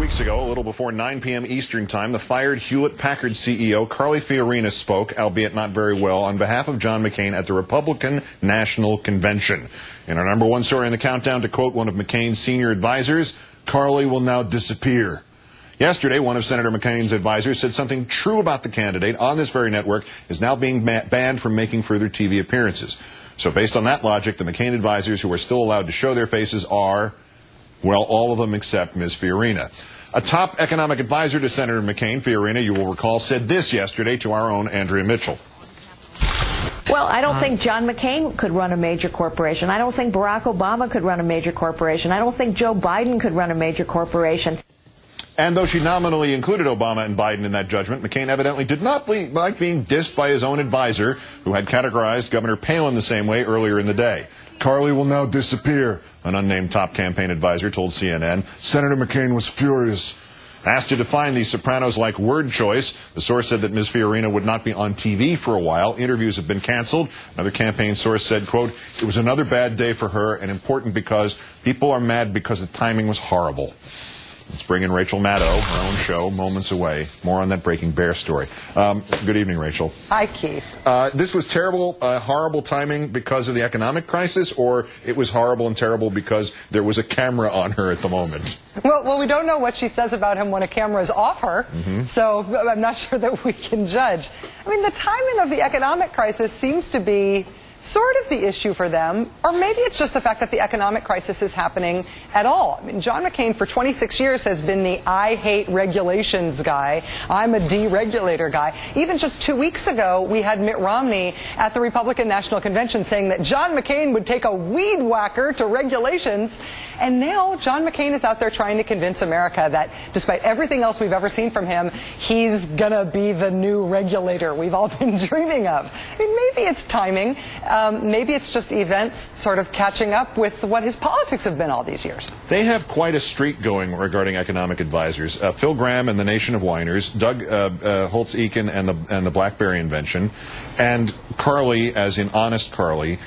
Weeks ago, a little before 9 p.m. Eastern Time, the fired Hewlett-Packard CEO Carly Fiorina spoke, albeit not very well, on behalf of John McCain at the Republican National Convention. In our number one story in the countdown, to quote one of McCain's senior advisors, Carly will now disappear. Yesterday, one of Senator McCain's advisors said something true about the candidate on this very network is now being banned from making further TV appearances. So based on that logic, the McCain advisors who are still allowed to show their faces are, well, all of them except Ms. Fiorina. A top economic advisor to Senator McCain, Fiorina, you will recall, said this yesterday to our own Andrea Mitchell. Well, I don't think John McCain could run a major corporation. I don't think Barack Obama could run a major corporation. I don't think Joe Biden could run a major corporation. And though she nominally included Obama and Biden in that judgment, McCain evidently did not like being dissed by his own advisor, who had categorized Governor Palin the same way earlier in the day. Carly will now disappear, an unnamed top campaign advisor told CNN. Senator McCain was furious. Asked to define the Sopranos-like word choice, the source said that Ms. Fiorina would not be on TV for a while. Interviews have been canceled. Another campaign source said, quote, it was another bad day for her and important because people are mad because the timing was horrible. Let's bring in Rachel Maddow, her own show, moments away. More on that Breaking Bear story. Good evening, Rachel. Hi, Keith. This was terrible, horrible timing because of the economic crisis, or it was horrible and terrible because there was a camera on her at the moment? Well, we don't know what she says about him when a camera is off her, so I'm not sure that we can judge. I mean, the timing of the economic crisis seems to be sort of the issue for them, or maybe it's just the fact that the economic crisis is happening at all. I mean, John McCain for 26 years has been the I hate regulations guy. I'm a deregulator guy. Even just 2 weeks ago, we had Mitt Romney at the Republican National Convention saying that John McCain would take a weed whacker to regulations. And now John McCain is out there trying to convince America that despite everything else we've ever seen from him, he's gonna be the new regulator we've all been dreaming of. I mean, maybe it's timing. Maybe it's just events sort of catching up with what his politics have been all these years. They have quite a streak going regarding economic advisors. Phil Gramm and the Nation of Whiners, Doug Holtz-Eakin and the BlackBerry invention, and Carly, as in Honest Carly.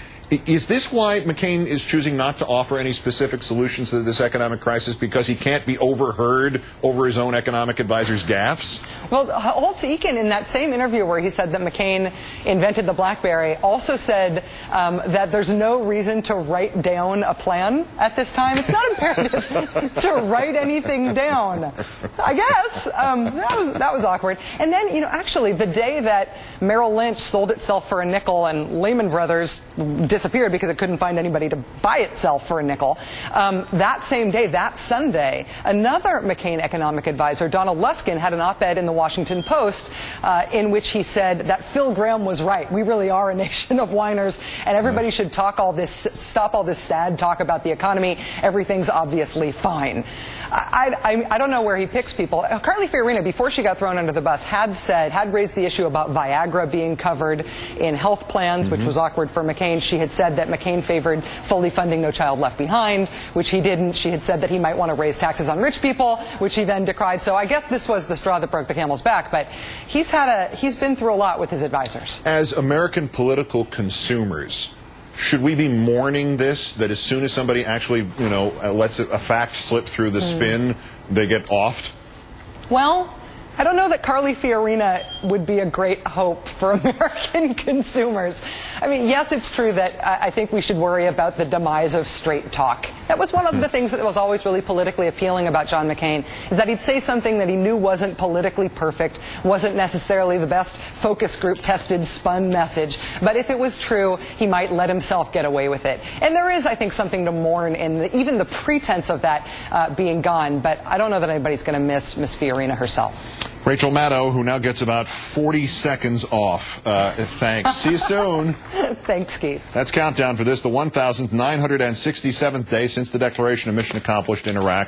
Is this why McCain is choosing not to offer any specific solutions to this economic crisis, because he can't be overheard over his own economic advisor's gaffes? Well, Holtz-Eakin, in that same interview where he said that McCain invented the BlackBerry, also said that there's no reason to write down a plan at this time. It's not imperative to write anything down. I guess that was awkward. And then, you know, actually, the day that Merrill Lynch sold itself for a nickel and Lehman Brothers disappeared because it couldn't find anybody to buy itself for a nickel, that same day, that Sunday, another McCain economic advisor, Donald Luskin, had an op-ed in the Washington Post in which he said that Phil Gramm was right. We really are a nation of whiners, and everybody should stop all this sad talk about the economy. Everything's obviously fine. I don't know where he picks people. Carly Fiorina, before she got thrown under the bus, had raised the issue about Viagra being covered in health plans, which was awkward for McCain. She had said that McCain favored fully funding No Child Left Behind, which he didn't. She had said that he might want to raise taxes on rich people, which he then decried. So I guess this was the straw that broke the camel's back. But he's been through a lot with his advisors. As American political consumers, should we be mourning this, that as soon as somebody actually, you know, lets a fact slip through the spin, they get offed? Well, I don't know that Carly Fiorina would be a great hope for American consumers. I mean, yes, it's true that I think we should worry about the demise of straight talk. That was one of the things that was always really politically appealing about John McCain, is that he'd say something that he knew wasn't politically perfect, wasn't necessarily the best focus group tested spun message, but if it was true, he might let himself get away with it. And there is, I think, something to mourn in even the pretense of that being gone, but I don't know that anybody's going to miss Miss Fiorina herself. Rachel Maddow, who now gets about 40 seconds off. Thanks. See you soon. Thanks, Keith. That's Countdown for this, the 1,967th day since the declaration of mission accomplished in Iraq.